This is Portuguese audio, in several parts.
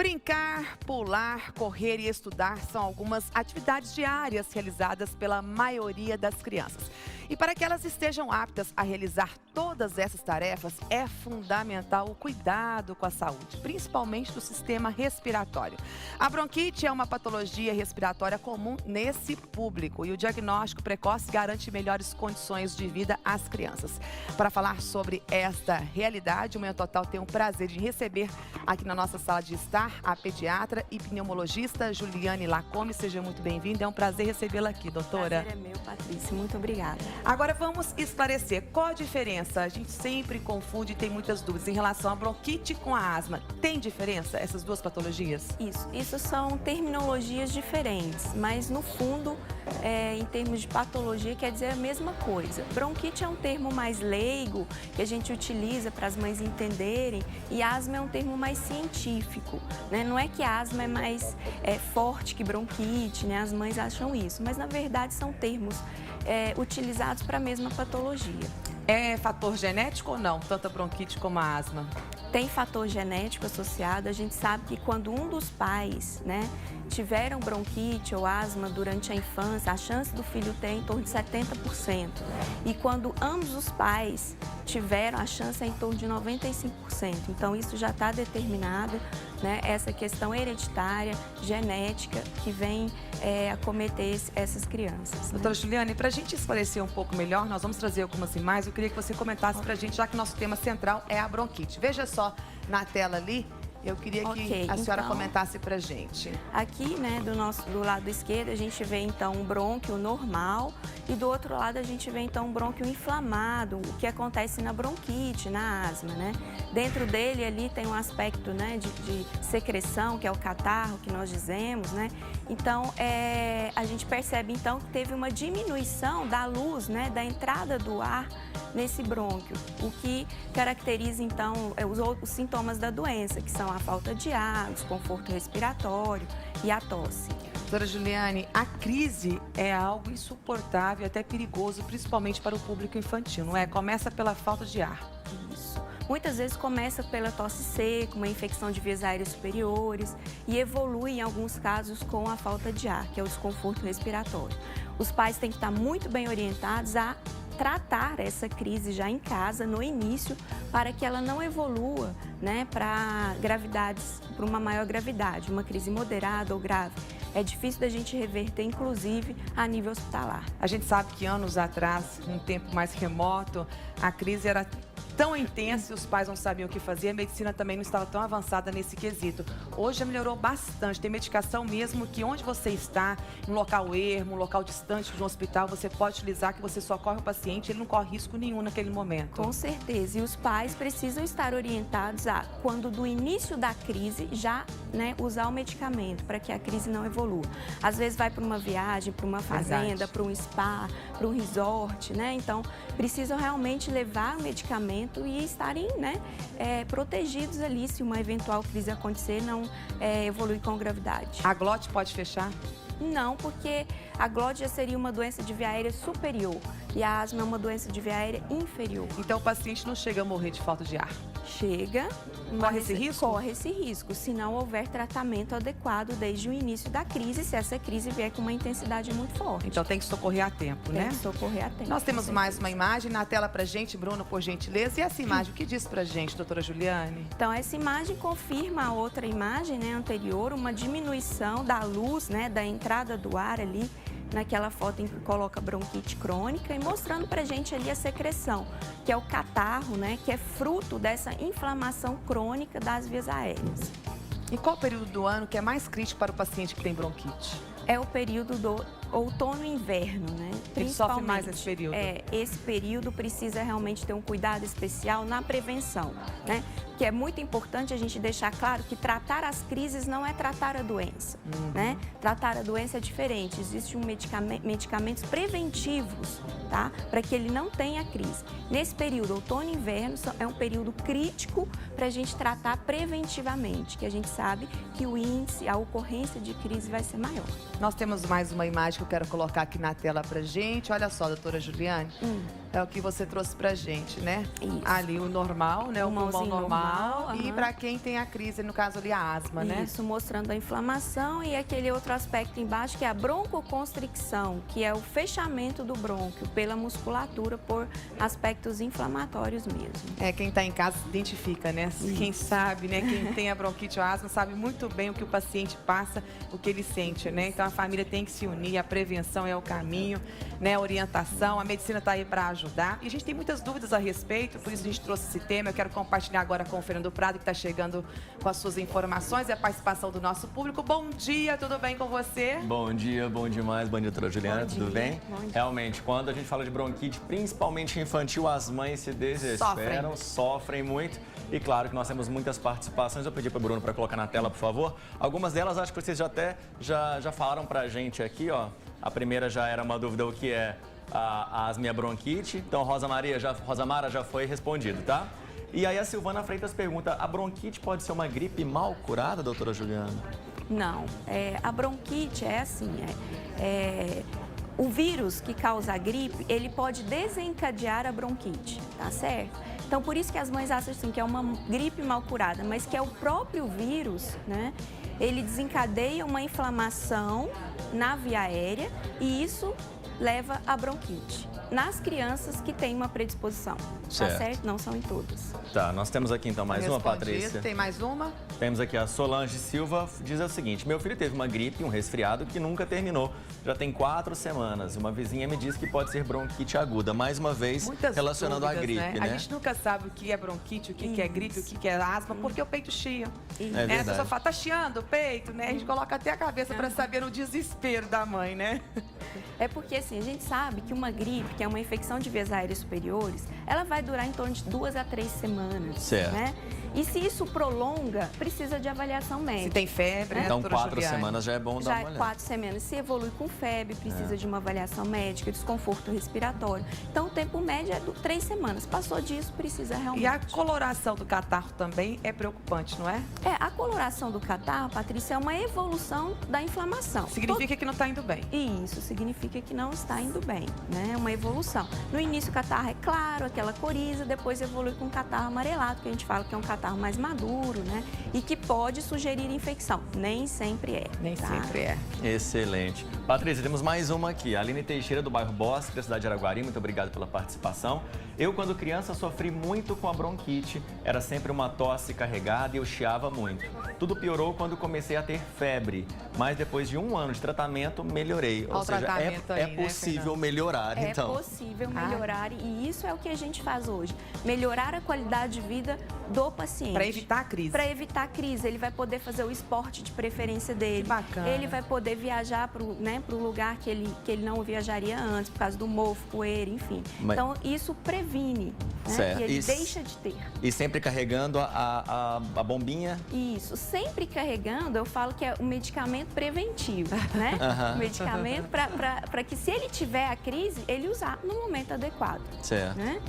Brincar, pular, correr e estudar são algumas atividades diárias realizadas pela maioria das crianças. E para que elas estejam aptas a realizar todas essas tarefas, é fundamental o cuidado com a saúde, principalmente do sistema respiratório. A bronquite é uma patologia respiratória comum nesse público e o diagnóstico precoce garante melhores condições de vida às crianças. Para falar sobre esta realidade, o Manhã Total tem o prazer de receber aqui na nossa sala de estar a pediatra e pneumologista Juliane Lacome. Seja muito bem-vinda, é um prazer recebê-la aqui, doutora. O prazer é meu, Patrícia, muito obrigada. Agora vamos esclarecer qual a diferença. A gente sempre confunde e tem muitas dúvidas em relação à bronquite com a asma. Tem diferença essas duas patologias? Isso são terminologias diferentes, mas no fundo, em termos de patologia, quer dizer a mesma coisa. Bronquite é um termo mais leigo, que a gente utiliza para as mães entenderem, e asma é um termo mais científico, né? Não é que a asma é mais forte que bronquite, né? As mães acham isso, mas na verdade são termos utilizados para a mesma patologia. É fator genético ou não, tanto a bronquite como a asma? Tem fator genético associado. A gente sabe que quando um dos pais, né, tiveram bronquite ou asma durante a infância, a chance do filho ter é em torno de 70%. E quando ambos os pais tiveram, a chance é em torno de 95%. Então, isso já está determinado, né, essa questão hereditária, genética, que vem acometer essas crianças. Né? Doutora Juliane, para a gente esclarecer um pouco melhor, nós vamos trazer algumas imagens. Eu queria que você comentasse para a gente, já que nosso tema central é a bronquite. Veja só na tela ali. Eu queria que a senhora comentasse pra gente. Aqui, né, do lado esquerdo, a gente vê então um brônquio normal e do outro lado a gente vê então um brônquio inflamado, o que acontece na bronquite, na asma, né? Dentro dele ali tem um aspecto, né, de secreção, que é o catarro que nós dizemos, né? Então, a gente percebe então que teve uma diminuição da luz, né, da entrada do ar nesse brônquio, o que caracteriza então os sintomas da doença, que são a falta de ar, o desconforto respiratório e a tosse. Doutora Juliane, a crise é algo insuportável e até perigoso, principalmente para o público infantil, não é? Começa pela falta de ar. Isso. Muitas vezes começa pela tosse seca, uma infecção de vias aéreas superiores e evolui em alguns casos com a falta de ar, que é o desconforto respiratório. Os pais têm que estar muito bem orientados a tratar essa crise já em casa, no início, para que ela não evolua, né, para gravidades, para uma maior gravidade, uma crise moderada ou grave. É difícil da gente reverter, inclusive, a nível hospitalar. A gente sabe que anos atrás, um tempo mais remoto, a crise era tão intensa e os pais não sabiam o que fazer, a medicina também não estava tão avançada nesse quesito. Hoje já melhorou bastante, tem medicação mesmo que onde você está, um local ermo, um local distante de um hospital, você pode utilizar, que você socorre o paciente, ele não corre risco nenhum naquele momento. Com certeza, e os pais precisam estar orientados a, quando do início da crise, já, né, usar o medicamento para que a crise não evolua. Às vezes vai para uma viagem, para uma fazenda, para um spa, para um resort, né? Então, precisam realmente levar o medicamento e estarem, né, protegidos ali se uma eventual crise acontecer, não evoluir com gravidade. A glote pode fechar? Não, porque a glote já seria uma doença de via aérea superior e a asma é uma doença de via aérea inferior. Então o paciente não chega a morrer de falta de ar? Chega. Corre esse risco? Corre esse risco, se não houver tratamento adequado desde o início da crise, se essa crise vier com uma intensidade muito forte. Então tem que socorrer a tempo, né? Tem que socorrer a tempo. Nós temos mais uma imagem na tela pra gente, Bruno, por gentileza. E essa imagem, o que diz pra gente, doutora Juliane? Então, essa imagem confirma a outra imagem, né, anterior, uma diminuição da luz, né, da entrada do ar ali, naquela foto em que coloca bronquite crônica e mostrando pra gente ali a secreção, que é o catarro, né, que é fruto dessa inflamação crônica das vias aéreas. E qual o período do ano que é mais crítico para o paciente que tem bronquite? É o período do outono e inverno, né? Ele sofre mais esse período? Esse período precisa realmente ter um cuidado especial na prevenção, né? Que é muito importante a gente deixar claro que tratar as crises não é tratar a doença, né? Tratar a doença é diferente. Existem medicamentos preventivos, tá? Para que ele não tenha crise. Nesse período, outono e inverno, é um período crítico para a gente tratar preventivamente, que a gente sabe que o índice, a ocorrência de crise vai ser maior. Nós temos mais uma imagem que eu quero colocar aqui na tela pra gente. Olha só, doutora Juliane. É o que você trouxe pra gente, né? Isso. Ali o normal, né? O pulmão normal. E aham. pra quem tem a crise, no caso ali a asma, né? Isso, mostrando a inflamação e aquele outro aspecto embaixo que é a broncoconstricção, que é o fechamento do brônquio pela musculatura por aspectos inflamatórios mesmo. Quem está em casa se identifica, né? Quem sabe, né? Quem tem a bronquite ou asma sabe muito bem o que o paciente passa, o que ele sente, né? Então a família tem que se unir, a prevenção é o caminho, né? A orientação, a medicina está aí para ajudar. E a gente tem muitas dúvidas a respeito, por isso a gente trouxe esse tema. Eu quero compartilhar agora com o Fernando Prado, que está chegando com as suas informações e a participação do nosso público. Bom dia, tudo bem com você? Bom dia, bom demais. Bom dia, doutora Juliana, tudo bem? Bom dia. Realmente, quando a gente fala de bronquite, principalmente infantil, as mães se desesperam, sofrem muito. E claro que nós temos muitas participações. Eu pedi para o Bruno para colocar na tela, por favor. Algumas delas acho que vocês já falaram para a gente aqui, ó. A primeira já era uma dúvida o que é a asma e a bronquite. Então, Rosa Mara já foi respondido, tá? E aí a Silvana Freitas pergunta, a bronquite pode ser uma gripe mal curada, doutora Juliana? Não, a bronquite é assim, o vírus que causa a gripe, ele pode desencadear a bronquite, tá certo? Então, por isso que as mães acham assim, que é uma gripe mal curada, mas que é o próprio vírus, né? Ele desencadeia uma inflamação na via aérea e isso leva à bronquite. Nas crianças que têm uma predisposição, tá certo? Não são em todas. Tá, nós temos aqui então mais uma, Patrícia. Tem mais uma? Temos aqui a Solange Silva, diz o seguinte, meu filho teve uma gripe, um resfriado que nunca terminou. Já tem 4 semanas. Uma vizinha me disse que pode ser bronquite aguda. Mais uma vez, muitas relacionando dúvidas, à gripe, né? A gente nunca sabe o que é bronquite, o que é gripe, o que é asma, porque o peito chia. É A verdade. pessoa fala, tá chiando o peito, né? A gente coloca até a cabeça para saber o desespero da mãe, né? É porque, assim, a gente sabe que uma gripe, que é uma infecção de vias aéreas superiores, ela vai durar em torno de 2 a 3 semanas, Certo. né? E se isso prolonga, precisa de avaliação médica. Se tem febre, né, Então, doutora 4 Juliane? semanas já é bom dar Já uma é olhada. 4 semanas. Se evolui com febre, precisa de uma avaliação médica, desconforto respiratório. Então, o tempo médio é de 3 semanas. Passou disso, precisa realmente. E a coloração do catarro também é preocupante, não é? A coloração do catarro, Patrícia, é uma evolução da inflamação. Significa que não está indo bem. E isso significa que não está indo bem, né? É uma evolução. No início o catarro é claro, aquela coriza, depois evolui com um catarro amarelado, que a gente fala que é um catarro mais maduro, né? E que pode sugerir infecção. Nem sempre é. Nem sempre é. Excelente. Patrícia, temos mais uma aqui. A Aline Teixeira, do bairro Bosque, da cidade de Araguari. Muito obrigado pela participação. Eu, quando criança, sofri muito com a bronquite. Era sempre uma tosse carregada e eu chiava muito. Tudo piorou quando comecei a ter febre. Mas depois de 1 ano de tratamento, melhorei. Ou seja, é possível melhorar, então. É possível melhorar e isso é o que a gente faz hoje. Melhorar a qualidade de vida do paciente. Para evitar a crise. Para evitar a crise. Ele vai poder fazer o esporte de preferência dele. Que bacana. Ele vai poder viajar para o lugar que ele não viajaria antes, por causa do mofo, poeira, enfim. Então, isso previne, né? Certo. E ele deixa de ter. E sempre carregando a bombinha? Isso. Sempre carregando, eu falo que é um medicamento preventivo, né? Um medicamento para que, se ele tiver a crise, ele usar no momento adequado. Certo. Né?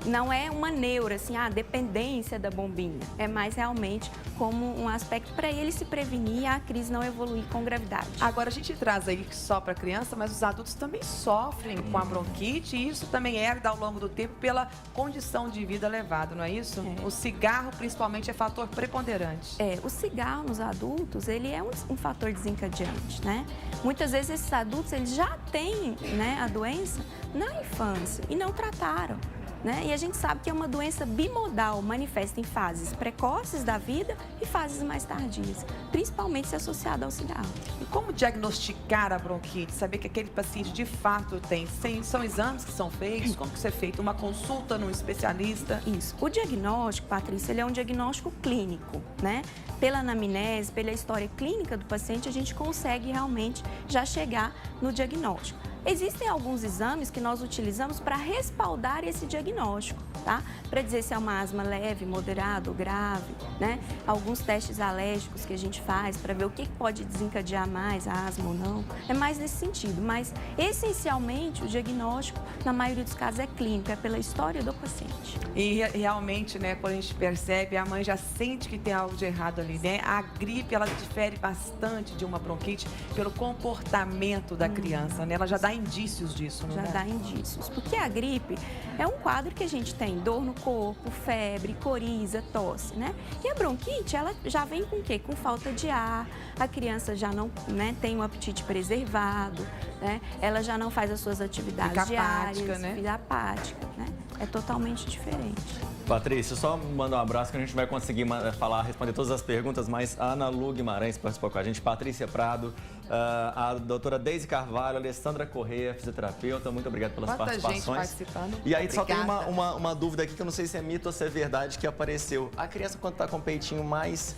Não é uma neura, assim, dependência da bombinha. É mais realmente como um aspecto para ele se prevenir e a crise não evoluir com gravidade. Agora, a gente traz aí só para criança, mas os adultos também sofrem com a bronquite e isso também herda ao longo do tempo pela condição de vida levada, não é isso? O cigarro, principalmente, é fator preponderante. O cigarro nos adultos, ele é um fator desencadeante, né? Muitas vezes esses adultos, eles já têm, né, a doença na infância e não trataram. Né? E a gente sabe que é uma doença bimodal, manifesta em fases precoces da vida e fases mais tardias, principalmente se associada ao cigarro. E como diagnosticar a bronquite? Saber que aquele paciente de fato tem? São exames que são feitos? Como que isso é feito? Uma consulta num especialista? Isso. O diagnóstico, Patrícia, ele é um diagnóstico clínico, né? Pela anamnese, pela história clínica do paciente, a gente consegue realmente já chegar no diagnóstico. Existem alguns exames que nós utilizamos para respaldar esse diagnóstico, tá? Para dizer se é uma asma leve, moderada ou grave, né? Alguns testes alérgicos que a gente faz para ver o que pode desencadear mais a asma ou não. É mais nesse sentido, mas essencialmente o diagnóstico, na maioria dos casos, é clínico, é pela história do paciente. E realmente, né, quando a gente percebe, a mãe já sente que tem algo de errado ali, né? A gripe, ela difere bastante de uma bronquite pelo comportamento da criança, né? Ela já dá indícios disso, né? Já dá indícios. Porque a gripe é um quadro que a gente tem dor no corpo, febre, coriza, tosse, né? E a bronquite, ela já vem com o quê? Com falta de ar, a criança já não, né, tem um apetite preservado, né? Ela já não faz as suas atividades fica diárias, apática, né? fica apática, né? É totalmente diferente. Patrícia, só manda um abraço que a gente vai conseguir responder todas as perguntas, mas a Ana Lu Guimarães participou com a gente, Patrícia Prado, a doutora Deise Carvalho, a Alessandra Corrêa, fisioterapeuta, muito obrigado pelas participações. Gente participando. E aí Obrigada. só tem uma dúvida aqui que eu não sei se é mito ou se é verdade que apareceu. A criança quando está com o peitinho mais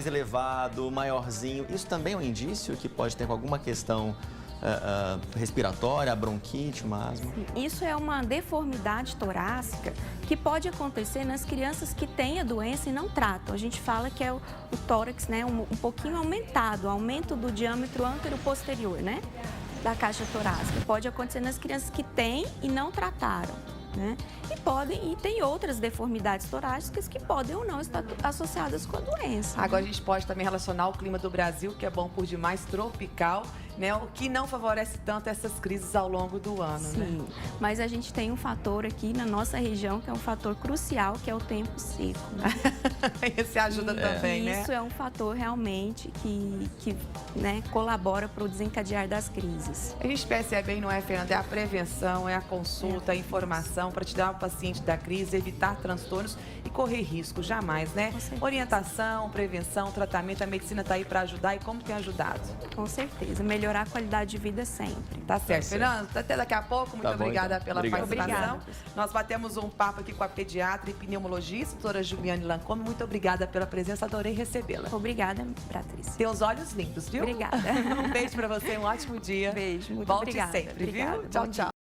elevado, maiorzinho, isso também é um indício que pode ter alguma questão respiratória, bronquite, uma asma? Isso é uma deformidade torácica que pode acontecer nas crianças que têm a doença e não tratam. A gente fala que é o tórax, né, um pouquinho aumentado, aumento do diâmetro antero-posterior, né, da caixa torácica. Pode acontecer nas crianças que têm e não trataram, né? E tem outras deformidades torácicas que podem ou não estar associadas com a doença. Agora a gente pode também relacionar o clima do Brasil, que é bom por demais, tropical, né? O que não favorece tanto essas crises ao longo do ano, Sim, né? mas a gente tem um fator aqui na nossa região que é um fator crucial, que é o tempo seco. Né? Esse ajuda também, né? Isso é um fator realmente que né, colabora para o desencadear das crises. A gente percebe aí, não é, Fernanda? É a prevenção, é a consulta, a informação para tirar o paciente da crise, evitar transtornos e correr risco, jamais, né? Orientação, prevenção, tratamento, a medicina está aí para ajudar e como tem ajudado? Com certeza, melhorar a qualidade de vida sempre. Tá certo, Fernanda. Até daqui a pouco. Muito obrigada então. pela participação. Obrigada. Nós batemos um papo aqui com a pediatra e pneumologista, doutora Juliane Lancôme. Muito obrigada pela presença, adorei recebê-la. Obrigada, Patrícia. Teus olhos lindos, viu? Obrigada. Um beijo para você, um ótimo dia. Beijo, muito Volte obrigada. sempre, Obrigada. viu? Tchau, Bom tchau.